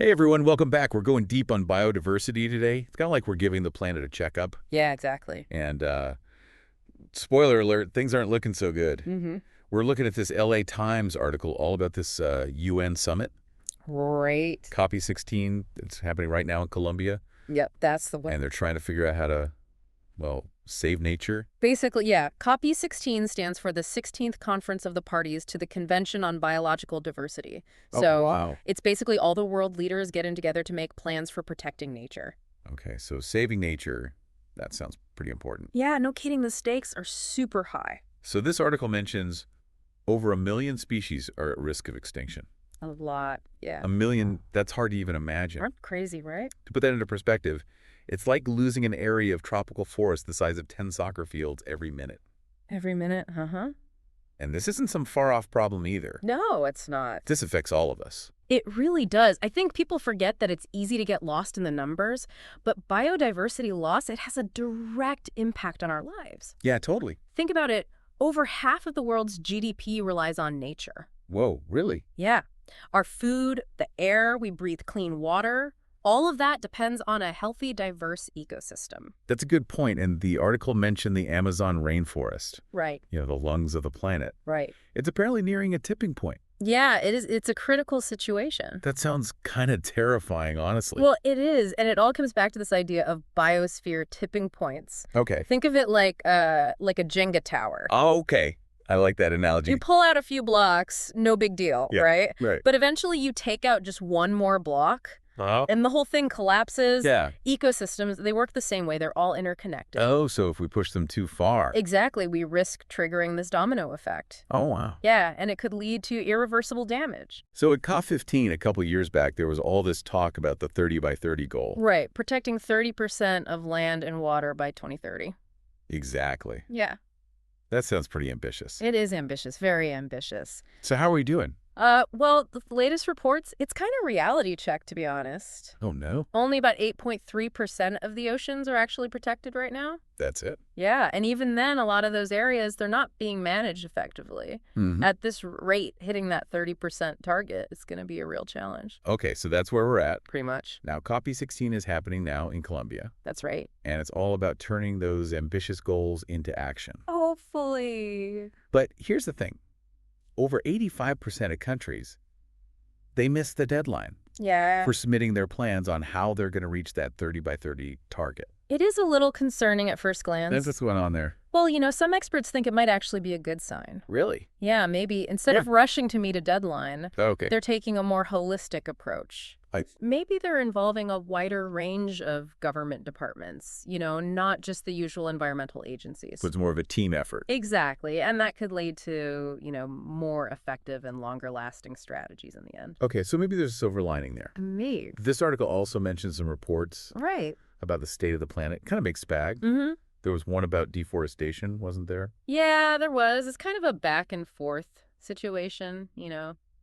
Hey everyone, welcome back. We're going deep on biodiversity today. It's kind of like we're giving the planet a checkup. Yeah, exactly. And spoiler alert, things aren't looking so good. Mm-hmm. We're looking at this LA Times article all about this UN summit, Right. COP16. It's happening right now in Colombia. Yep, that's the one. And they're trying to figure out how to, save nature. Basically, yeah, COP16 stands for the 16th Conference of the Parties to the Convention on Biological Diversity. So Wow. it's basically all the world leaders getting together to make plans for protecting nature. Okay, so saving nature, that sounds pretty important. Yeah, no kidding, the stakes are super high. So this article mentions over 1 million species are at risk of extinction. A lot, yeah. 1 million, that's hard to even imagine. Aren't crazy, right? To put that into perspective, it's like losing an area of tropical forest the size of 10 soccer fields every minute. Every minute, uh-huh. And this isn't some far-off problem either. No, it's not. This affects all of us. It really does. I think people forget that it's easy to get lost in the numbers, but biodiversity loss, it has a direct impact on our lives. Yeah, totally. Think about it. Over half of the world's GDP relies on nature. Whoa, really? Yeah. Our food, the air, we breathe clean water, all of that depends on a healthy, diverse ecosystem. That's a good point, and the article mentioned the Amazon rainforest. Right. The lungs of the planet. Right. It's apparently nearing a tipping point. Yeah, it is. It's a critical situation. That sounds kind of terrifying, honestly. Well, it is, and it all comes back to this idea of biosphere tipping points. Okay. Think of it like a Jenga tower. Oh, okay. I like that analogy. You pull out a few blocks, no big deal, Yeah, right? right. But eventually you take out just one more block, Oh. and the whole thing collapses. Yeah. Ecosystems, they work the same way. They're all interconnected. Oh, so if we push them too far. Exactly. We risk triggering this domino effect. Oh, wow. Yeah, and it could lead to irreversible damage. So at COP15 a couple years back, there was all this talk about the 30 by 30 goal. Right. Protecting 30% of land and water by 2030. Exactly. Yeah. That sounds pretty ambitious. It is ambitious. Very ambitious. So how are we doing? Well, the latest reports, it's kind of reality check, to be honest. Oh, no? Only about 8.3% of the oceans are actually protected right now. That's it? Yeah, and even then, a lot of those areas, they're not being managed effectively. Mm-hmm. At this rate, hitting that 30% target is going to be a real challenge. Okay, so that's where we're at. Pretty much. Now, COP16 is happening now in Colombia, That's right. and it's all about turning those ambitious goals into action. Hopefully. But here's the thing. Over 85% of countries, they miss the deadline Yeah. for submitting their plans on how they're going to reach that 30 by 30 target. It is a little concerning at first glance. That's what's going on there. Well, some experts think it might actually be a good sign. Really? Yeah, maybe instead of rushing to meet a deadline, Okay. they're taking a more holistic approach. Maybe they're involving a wider range of government departments, not just the usual environmental agencies. So it's more of a team effort. Exactly. And that could lead to, more effective and longer lasting strategies in the end. Okay, so maybe there's a silver lining there. Maybe. This article also mentions some reports Right. about the state of the planet. Kind of mixed bag. Mm-hmm. There was one about deforestation, wasn't there? Yeah, there was. It's kind of a back and forth situation,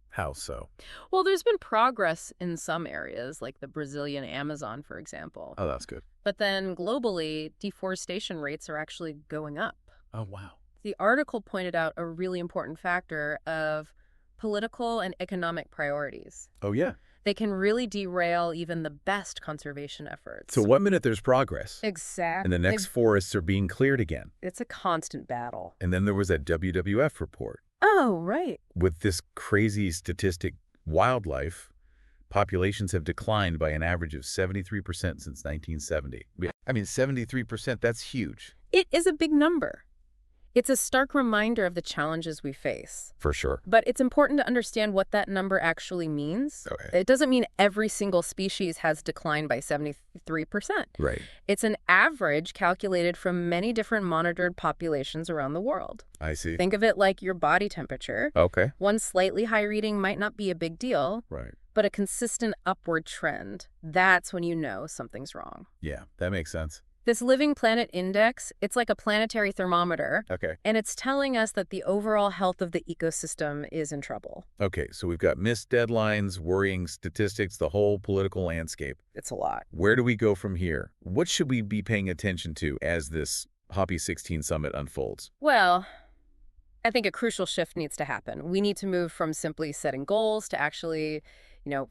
How so? Well, there's been progress in some areas, like the Brazilian Amazon, for example. Oh, that's good. But then globally, deforestation rates are actually going up. Oh, wow. The article pointed out a really important factor of political and economic priorities. Oh, yeah. They can really derail even the best conservation efforts. So one minute there's progress, Exactly. and the next forests are being cleared again. It's a constant battle. And then there was that WWF report Oh, right. with this crazy statistic, wildlife populations have declined by an average of 73% since 1970. I mean, 73%, that's huge. It is a big number. It's a stark reminder of the challenges we face. For sure. But it's important to understand what that number actually means. Okay. It doesn't mean every single species has declined by 73%. Right. It's an average calculated from many different monitored populations around the world. I see. Think of it like your body temperature. Okay. One slightly high reading might not be a big deal, Right. but a consistent upward trend, that's when you know something's wrong. Yeah, that makes sense. This Living Planet Index, it's like a planetary thermometer, Okay. and it's telling us that the overall health of the ecosystem is in trouble. Okay, so we've got missed deadlines, worrying statistics, the whole political landscape. It's a lot. Where do we go from here? What should we be paying attention to as this COP16 summit unfolds? Well, I think a crucial shift needs to happen. We need to move from simply setting goals to actually,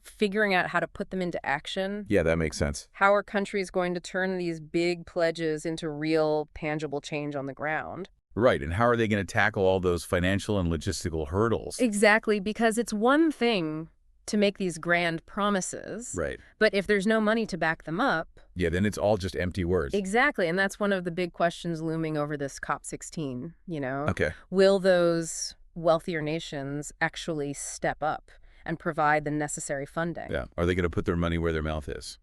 figuring out how to put them into action. Yeah, that makes sense. How are countries going to turn these big pledges into real, tangible change on the ground? Right, and how are they going to tackle all those financial and logistical hurdles? Exactly, because it's one thing to make these grand promises. Right. But if there's no money to back them up. Yeah, then it's all just empty words. Exactly, and that's one of the big questions looming over this COP16, Okay. Will those wealthier nations actually step up and provide the necessary funding? Yeah. Are they going to put their money where their mouth is?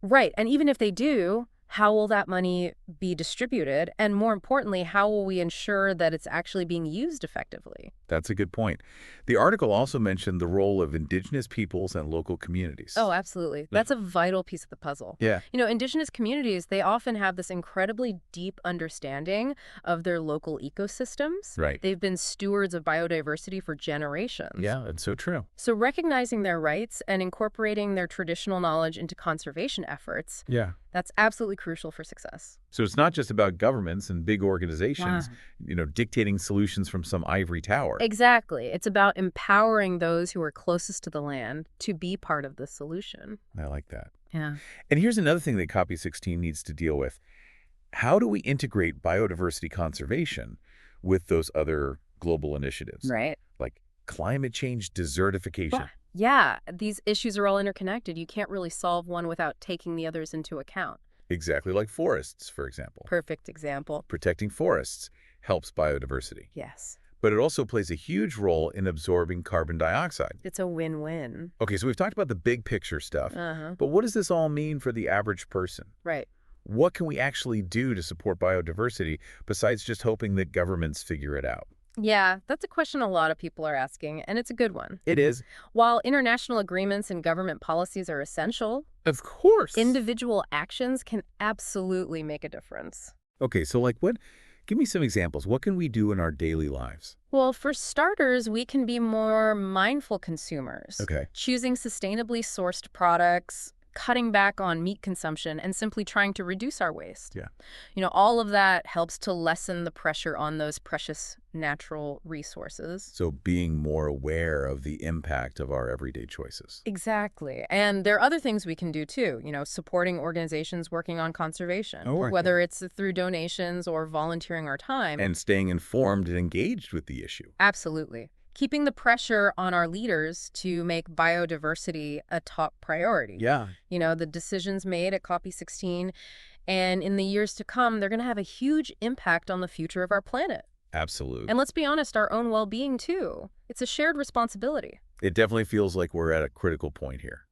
Right, and even if they do, how will that money be distributed? And more importantly, how will we ensure that it's actually being used effectively? That's a good point. The article also mentioned the role of indigenous peoples and local communities. Oh, absolutely. That's a vital piece of the puzzle. Yeah. Indigenous communities, they often have this incredibly deep understanding of their local ecosystems. Right. They've been stewards of biodiversity for generations. Yeah, that's so true. So recognizing their rights and incorporating their traditional knowledge into conservation efforts, Yeah. that's absolutely crucial for success. So it's not just about governments and big organizations, dictating solutions from some ivory tower. Exactly. It's about empowering those who are closest to the land to be part of the solution. I like that. Yeah. And here's another thing that COP16 needs to deal with. How do we integrate biodiversity conservation with those other global initiatives? Right. Like climate change desertification. Yeah, these issues are all interconnected. You can't really solve one without taking the others into account. Exactly like forests, for example. Perfect example. Protecting forests helps biodiversity. Yes. But it also plays a huge role in absorbing carbon dioxide. It's a win-win. Okay, so we've talked about the big picture stuff, Uh-huh. but what does this all mean for the average person? Right. What can we actually do to support biodiversity besides just hoping that governments figure it out? Yeah, that's a question a lot of people are asking, and it's a good one. It is. While international agreements and government policies are essential, Of course. individual actions can absolutely make a difference. Okay, so like what? Give me some examples. What can we do in our daily lives? Well, for starters, we can be more mindful consumers. Okay. Choosing sustainably sourced products, cutting back on meat consumption, and simply trying to reduce our waste. Yeah. All of that helps to lessen the pressure on those precious natural resources. So being more aware of the impact of our everyday choices. Exactly. And there are other things we can do too, supporting organizations working on conservation, Oh, right. whether it's through donations or volunteering our time. And staying informed and engaged with the issue. Absolutely. Keeping the pressure on our leaders to make biodiversity a top priority. Yeah. The decisions made at COP16 and in the years to come, they're going to have a huge impact on the future of our planet. Absolutely. And let's be honest, our own well-being too. It's a shared responsibility. It definitely feels like we're at a critical point here.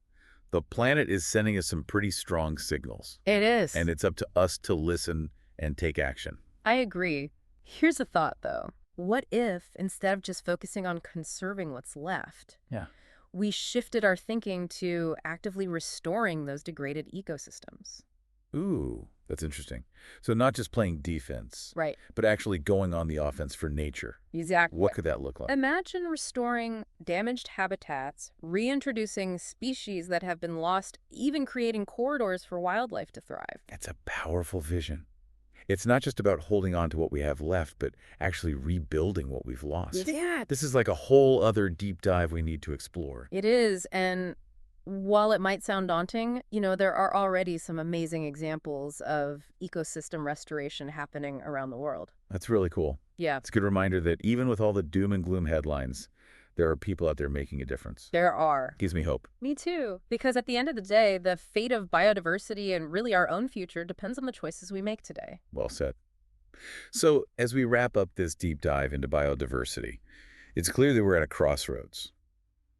The planet is sending us some pretty strong signals. It is. And it's up to us to listen and take action. I agree. Here's a thought, though. What if, instead of just focusing on conserving what's left, we shifted our thinking to actively restoring those degraded ecosystems? Ooh, that's interesting. So not just playing defense, Right. but actually going on the offense for nature. Exactly. What could that look like? Imagine restoring damaged habitats, reintroducing species that have been lost, even creating corridors for wildlife to thrive. That's a powerful vision. It's not just about holding on to what we have left, but actually rebuilding what we've lost. Yeah. This is like a whole other deep dive we need to explore. It is, and while it might sound daunting, there are already some amazing examples of ecosystem restoration happening around the world. That's really cool. Yeah. It's a good reminder that even with all the doom and gloom headlines, there are people out there making a difference. There are. Gives me hope. Me too. Because at the end of the day, the fate of biodiversity and really our own future depends on the choices we make today. Well said. So as we wrap up this deep dive into biodiversity, it's clear that we're at a crossroads.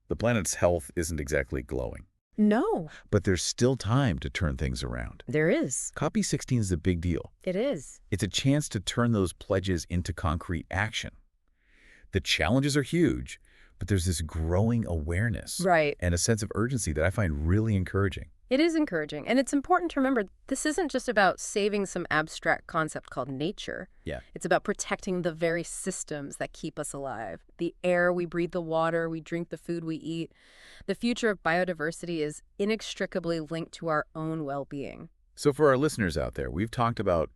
The planet's health isn't exactly glowing. No. But there's still time to turn things around. There is. COP16 is a big deal. It is. It's a chance to turn those pledges into concrete action. The challenges are huge, but there's this growing awareness Right. and a sense of urgency that I find really encouraging. It is encouraging. And it's important to remember this isn't just about saving some abstract concept called nature. Yeah. It's about protecting the very systems that keep us alive. The air we breathe, the water we drink, the food we eat. The future of biodiversity is inextricably linked to our own well-being. So for our listeners out there, we've talked about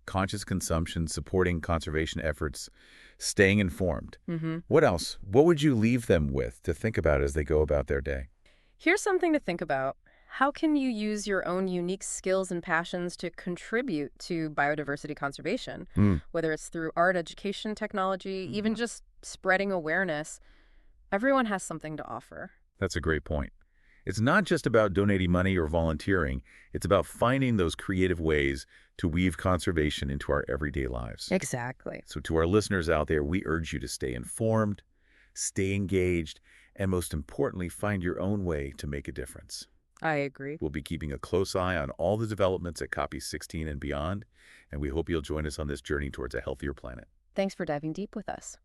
conscious consumption, supporting conservation efforts, staying informed. Mm-hmm. What else? What would you leave them with to think about as they go about their day? Here's something to think about. How can you use your own unique skills and passions to contribute to biodiversity conservation? Hmm. Whether it's through art, education, technology, even just spreading awareness, everyone has something to offer. That's a great point. It's not just about donating money or volunteering. It's about finding those creative ways to weave conservation into our everyday lives. Exactly. So to our listeners out there, we urge you to stay informed, stay engaged, and most importantly, find your own way to make a difference. I agree. We'll be keeping a close eye on all the developments at COP16 and beyond, and we hope you'll join us on this journey towards a healthier planet. Thanks for diving deep with us.